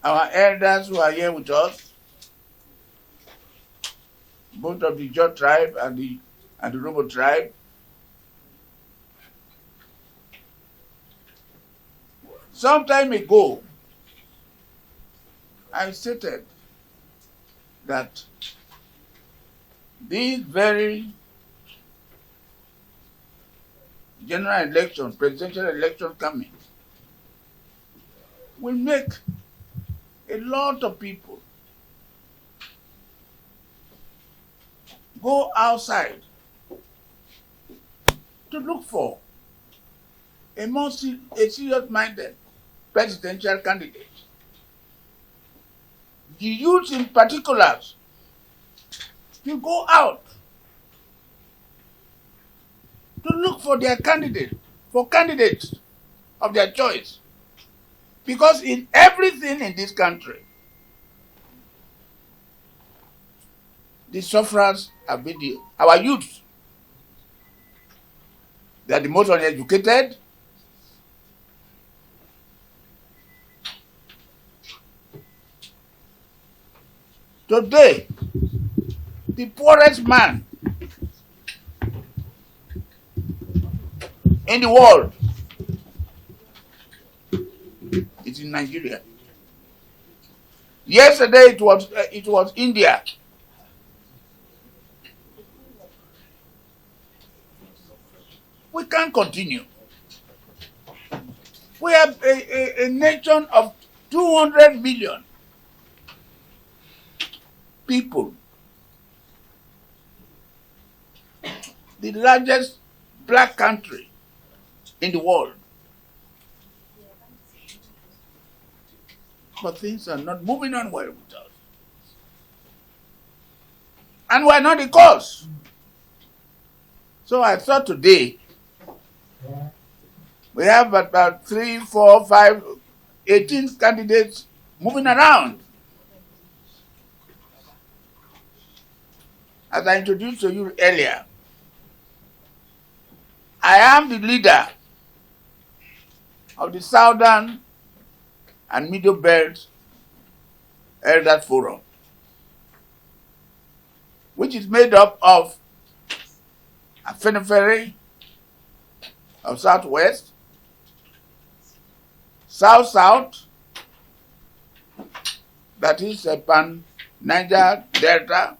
our elders who are here with us, both of the Jaw tribe and the Robo tribe, some time ago, I stated that this very general election, presidential election coming, will make a lot of people go outside to look for a serious-minded presidential candidate. The youth in particular will go out to look for their candidate, for candidates of their choice. Because in everything in this country, the sufferers have been our youth. They are the most uneducated. Today, the poorest man in the world is in Nigeria. Yesterday it was India. We can't continue. We have a nation of 200 million people, the largest black country in the world. But things are not moving on well with us. And we're not the cause. So I thought today, we have about 3, 4, 5, 18 candidates moving around. As I introduced to you earlier, I am the leader of the Southern and Middle Belt Elders Forum, which is made up of a Afenifere of Southwest, South-South, that is Pan Niger Delta,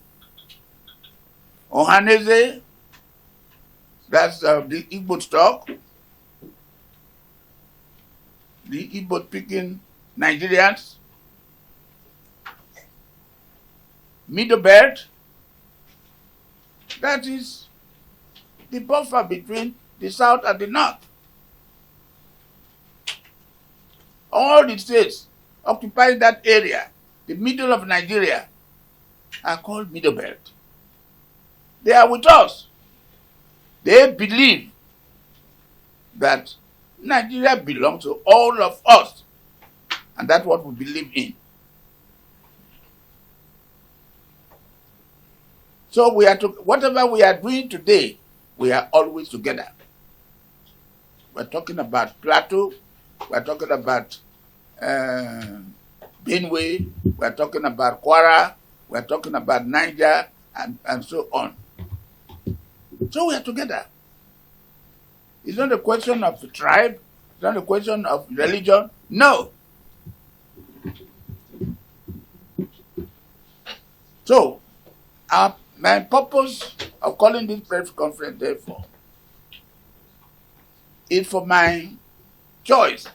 Ohanese, that's the Igbo stock, the Igbo speaking Nigerians, Middle Belt, that is the buffer between the South and the North. All the states occupying that area, the middle of Nigeria, are called Middle Belt. They are with us. They believe that Nigeria belongs to all of us, and that's what we believe in. So whatever we are doing today, we are always together. We're talking about Plateau, we're talking about Benue, we're talking about Kwara, we're talking about Niger, and so on. So we are together. It's not a question of tribe, it's not a question of religion. No. So, my purpose of calling this press conference, therefore, is for my choice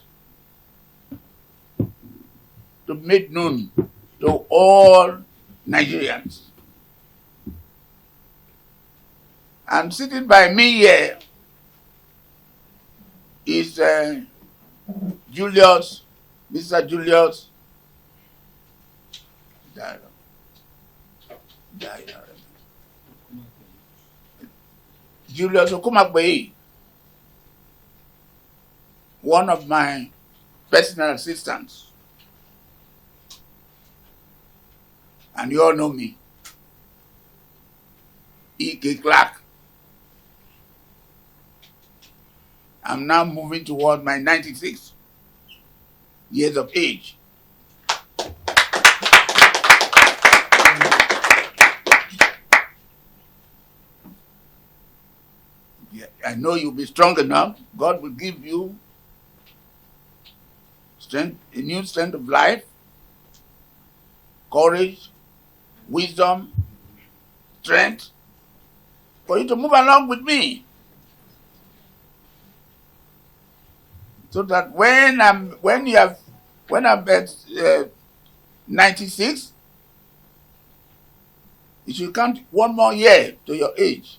to make known to all Nigerians. And sitting by me here is Julius, Mr. Julius Julius Okumakwe, one of my personal assistants. And you all know me. E.K. Clark. I'm now moving toward my 96 years of age. I know you'll be strong enough. God will give you strength, a new strength of life, courage, wisdom, strength, for you to move along with me. So that when I'm at 96, you should count one more year to your age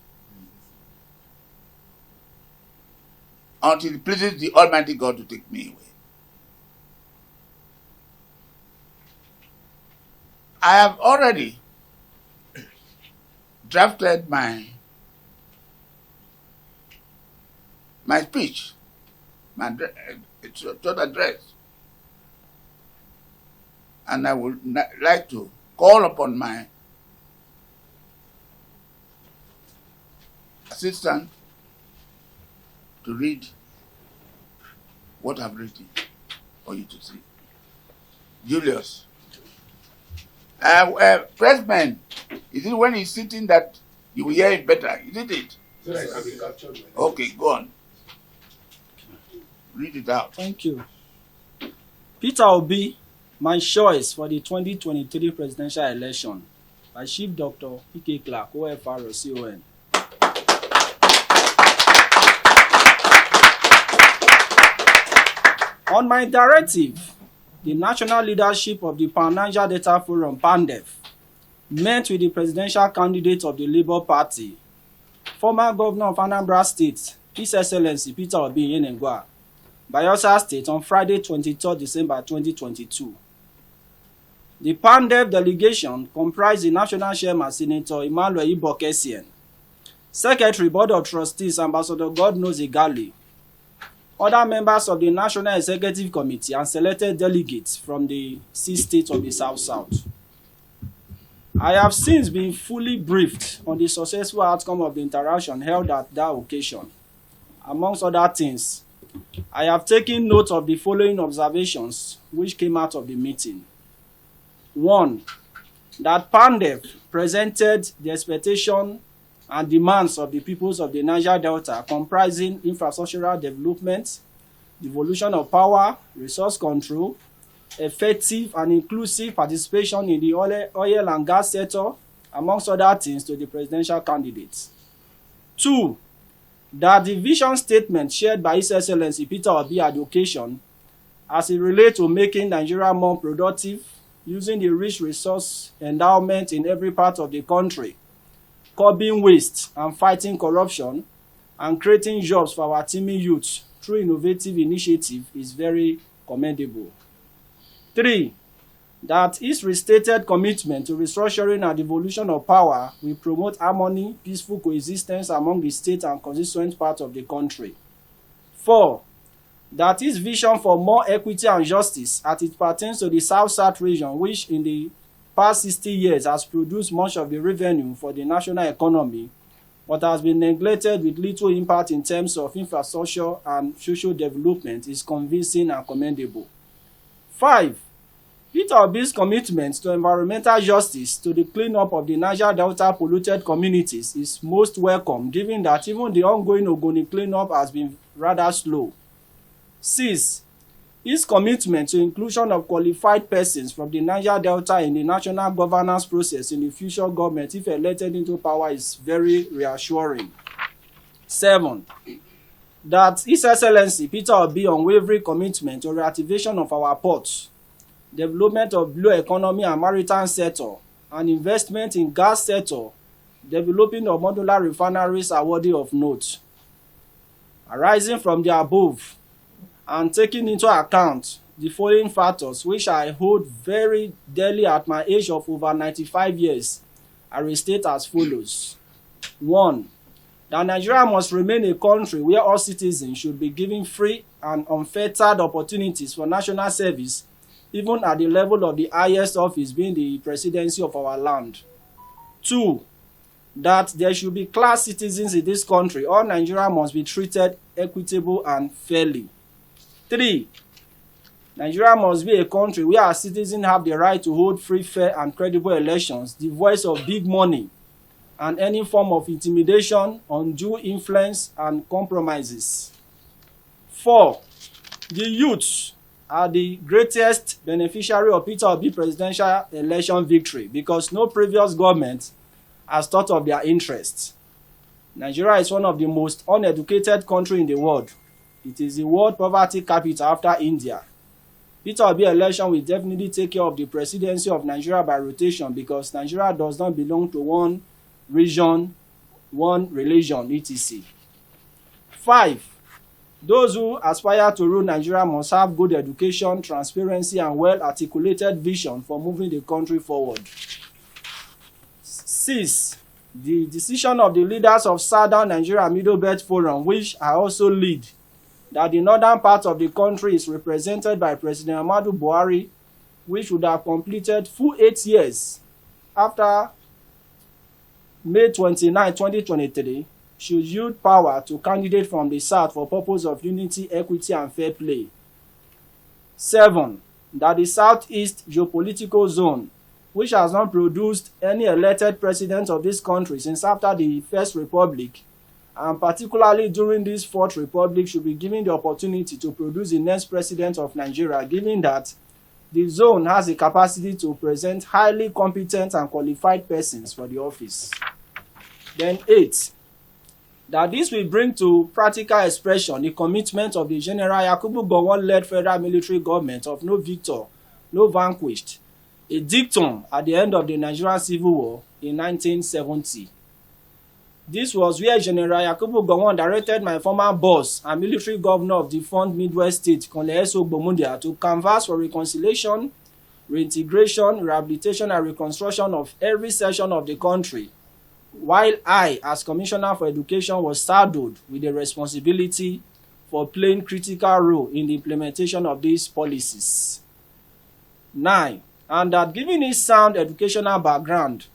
until it pleases the Almighty God to take me away. I have already drafted my speech, my short address, and I would like to call upon my assistant to read what I've written for you to see. Julius. Pressman, is it when he's sitting that you will hear it better? Isn't it? Yes. Okay, go on. Read it out. Thank you. Peter Obi, my choice for the 2023 presidential election by Chief Dr. P.K. Clark, OFR, CON. On my directive, the national leadership of the Pan-Niger Delta Forum, PANDEF, met with the presidential candidate of the Labour Party, former governor of Anambra State, His Excellency Peter Obi Yenengwa, Bayelsa State on Friday, 23 December 2022. The PANDEF delegation comprised the national chairman, Senator Emmanuel Ibokesien, Secretary, Board of Trustees, Ambassador Godnose Igali, other members of the National Executive Committee, and selected delegates from the 6 states of the South-South. I have since been fully briefed on the successful outcome of the interaction held at that occasion. Amongst other things, I have taken note of the following observations which came out of the meeting. 1. That PANDEF presented the expectation and demands of the peoples of the Niger Delta, comprising infrastructural development, devolution of power, resource control, effective and inclusive participation in the oil and gas sector, amongst other things, to the presidential candidates. 2. That the vision statement shared by His Excellency Peter Obi at the occasion, as it relates to making Nigeria more productive, using the rich resource endowment in every part of the country, curbing waste and fighting corruption, and creating jobs for our teeming youth through innovative initiative is very commendable. 3. That his restated commitment to restructuring and devolution of power will promote harmony, peaceful coexistence among the state and constituent parts of the country. 4. That his vision for more equity and justice as it pertains to the South-South region, which in the past 60 years has produced much of the revenue for the national economy, but has been neglected with little impact in terms of infrastructure and social development, is convincing and commendable. 5. Peter Obi's commitment to environmental justice to the cleanup of the Niger Delta polluted communities is most welcome, given that even the ongoing Ogoni cleanup has been rather slow. 6. His commitment to inclusion of qualified persons from the Niger Delta in the national governance process in the future government, if elected into power, is very reassuring. 7. That His Excellency Peter Obi's unwavering commitment to reactivation of our ports, development of blue economy and maritime sector, and investment in gas sector, developing of modular refineries are worthy of note. Arising from the above, and taking into account the following factors, which I hold very dearly at my age of over 95 years, I restate as follows. 1. That Nigeria must remain a country where all citizens should be given free and unfettered opportunities for national service, even at the level of the highest office, being the presidency of our land. 2. That there should be class citizens in this country. All Nigeria must be treated equitable and fairly. 3. Nigeria must be a country where our citizens have the right to hold free, fair, and credible elections, the voice of big money, and any form of intimidation, undue influence, and compromises. 4. The youth are the greatest beneficiary of Peter Obi presidential election victory because no previous government has thought of their interests. Nigeria is one of the most uneducated countries in the world. It is the world poverty capital after India. Peter Obi election will definitely take care of the presidency of Nigeria by rotation because Nigeria does not belong to one region, one religion, etc. 5. Those who aspire to rule Nigeria must have good education, transparency, and well-articulated vision for moving the country forward. 6. The decision of the leaders of Southern Nigeria Middle Belt Forum, which I also lead, that the northern part of the country is represented by President Muhammadu Buhari, which would have completed full 8 years after May 29, 2023, should yield power to candidates from the South for purpose of unity, equity, and fair play. 7. That the Southeast geopolitical zone, which has not produced any elected president of this country since after the First Republic, and particularly during this Fourth Republic, should be given the opportunity to produce the next president of Nigeria, given that the zone has the capacity to present highly competent and qualified persons for the office. Then 8. That this will bring to practical expression the commitment of the General Yakubu Gowon-led federal military government of no victor, no vanquished, a dictum at the end of the Nigerian Civil War in 1970. This was where General Yakubu Gowon directed my former boss and military governor of the defunct Midwest State, Colonel S.O. Gbomundia, to canvass for reconciliation, reintegration, rehabilitation, and reconstruction of every section of the country, while I, as Commissioner for Education, was saddled with the responsibility for playing critical role in the implementation of these policies. 9. And that given his sound educational background,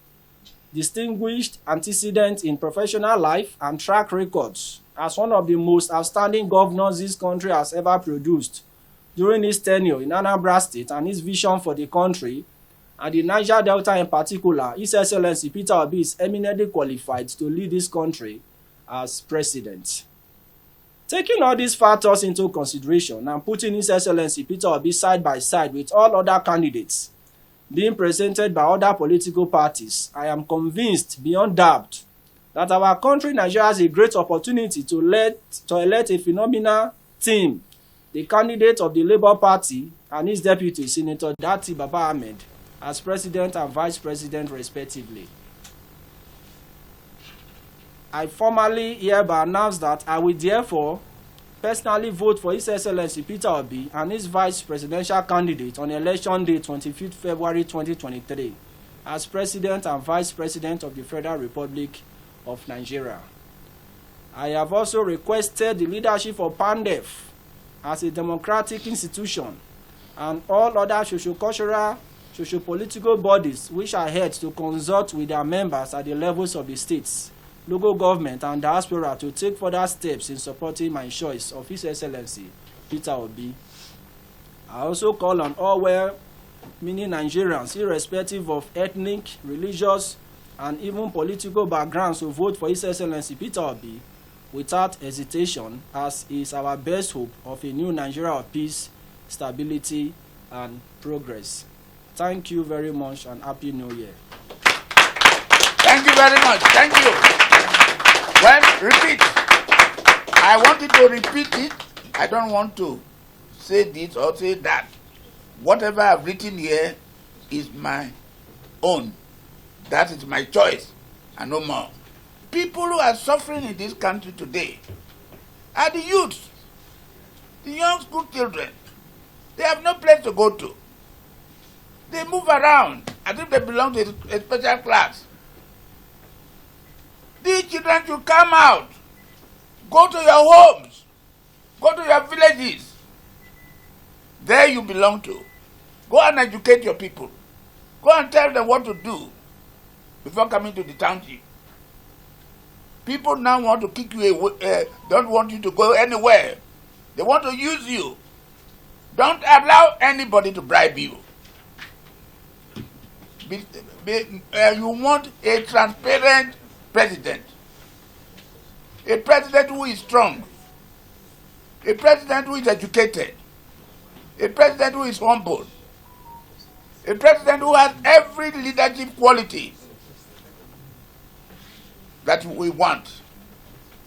distinguished antecedents in professional life, and track records as one of the most outstanding governors this country has ever produced during his tenure in Anambra State and his vision for the country, and the Niger Delta in particular, His Excellency Peter Obi is eminently qualified to lead this country as president. Taking all these factors into consideration and putting His Excellency Peter Obi side by side with all other candidates being presented by other political parties, I am convinced beyond doubt that our country, Nigeria, has a great opportunity to elect a phenomenal team, the candidate of the Labour Party and his deputy, Senator Dati Baba Ahmed, as president and vice president respectively. I formally hereby announce that I will therefore personally vote for His Excellency Peter Obi and his vice presidential candidate on election day 25th February 2023 as president and vice president of the Federal Republic of Nigeria. I have also requested the leadership of PANDEF as a democratic institution and all other socio-cultural, socio-political bodies which are held to consult with their members at the levels of the states, local government, and diaspora to take further steps in supporting my choice of His Excellency Peter Obi. I also call on all well-meaning Nigerians, irrespective of ethnic, religious, and even political backgrounds, to vote for His Excellency Peter Obi without hesitation, as he is our best hope of a new Nigeria of peace, stability, and progress. Thank you very much and Happy New Year. Thank you very much. Thank you. Well, repeat. I wanted to repeat it. I don't want to say this or say that. Whatever I've written here is my own. That is my choice and no more. People who are suffering in this country today are the youths, the young school children. They have no place to go to. They move around as if they belong to a special class. These children should come out, go to your homes, go to your villages. There you belong to. Go and educate your people. Go and tell them what to do before coming to the township. People now want to kick you away, don't want you to go anywhere. They want to use you. Don't allow anybody to bribe you. You want a transparent president. A president who is strong. A president who is educated. A president who is humble. A president who has every leadership quality that we want.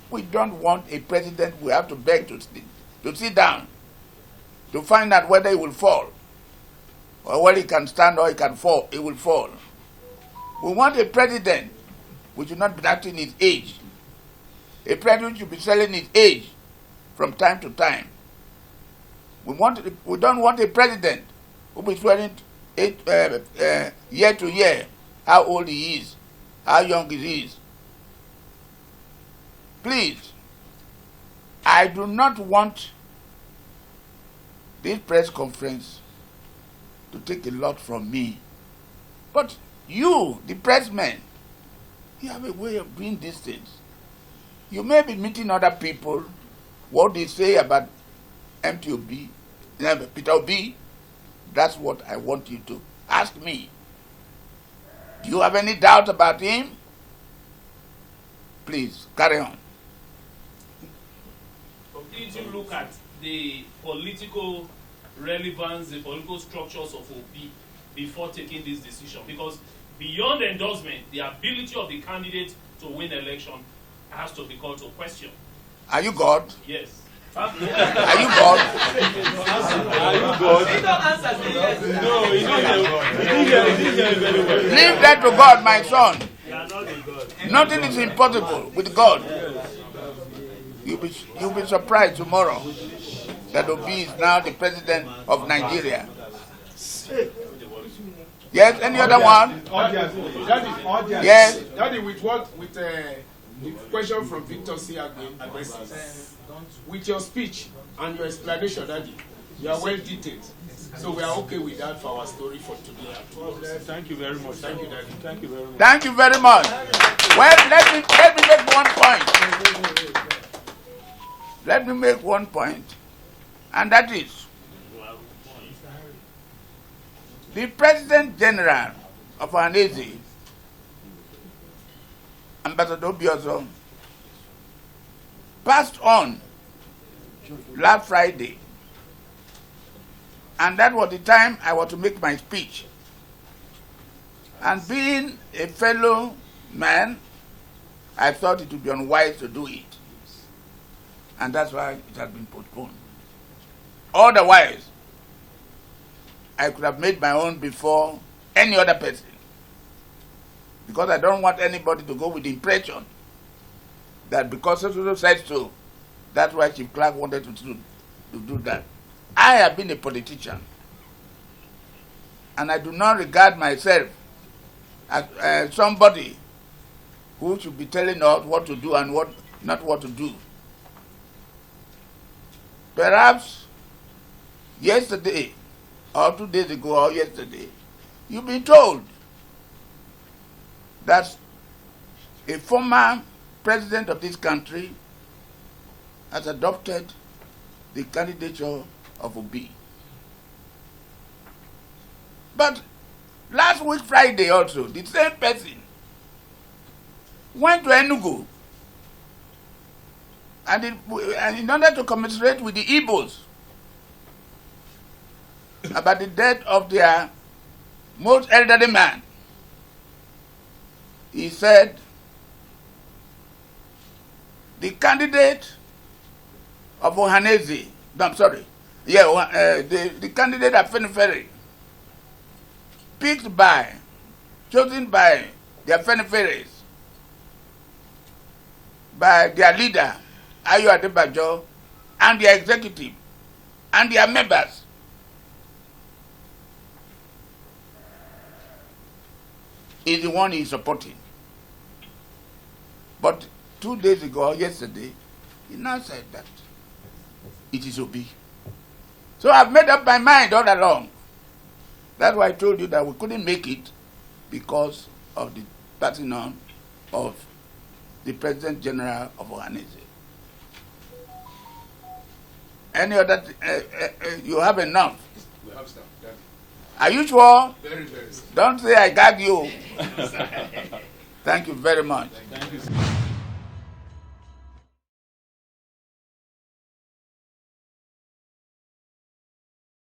We don't want a president we have to beg to sit down to find out whether he will fall or whether he can stand or he can fall. He will fall. We want a president who should not be acting his age. A president who should be selling his age from time to time. We don't want a president who will be swearing year to year how old he is, how young he is. Please, I do not want this press conference to take a lot from me. But you, the pressmen, you have a way of doing these things. You may be meeting other people, what they say about MTOB, Peter Obi, that's what I want you to ask me. Do you have any doubt about him? Please, carry on. Did you look at the political relevance, the political structures of Obi before taking this decision? Because beyond endorsement, the ability of the candidate to win election has to be called to question. Are you God? Yes. Are you God? Are you God? He don't answer the yes. No, he didn't hear very well. Leave that to God, my son. You are not a God. Nothing is impossible with God. You'll be surprised tomorrow that Obi is now the president of Nigeria. Yes, any other one? Audience. Yes. Daddy, with the question from Victor C. with your speech and your explanation, Daddy, you are well detailed. So we are okay with that for our story for today. Thank you very much. Thank you, Daddy. Thank you very much. Thank you very much. Well, let me make one point. Let me make one point, and that is the President General of Ohanaeze, Ambassador Obiozo, passed on last Friday, and that was the time I was to make my speech. And being a fellow man, I thought it would be unwise to do it. And that's why it has been postponed. Otherwise, I could have made my own before any other person. Because I don't want anybody to go with the impression that because so said so, that's why Chief Clark wanted to do that. I have been a politician. And I do not regard myself as somebody who should be telling us what to do and not what to do. Perhaps yesterday, or 2 days ago, or yesterday, you've been told that a former president of this country has adopted the candidature of Obi. But last week Friday also, the same person went to Enugu and in order to commiserate with the Igbos about the death of their most elderly man, he said the candidate of Ohanaeze, the candidate of Fenifere, chosen by their Feniferes, by their leader, Ayo Adebajo, and their executive, and their members, is the one he is supporting. But 2 days ago, or yesterday, he now said that it is Obi. So I've made up my mind all along. That's why I told you that we couldn't make it because of the passing on of the President General of Ohanaeze. Any other? You have enough? We have stuff. Are you sure? Very, very. Don't say I gag you. Thank you very much. Thank you, sir.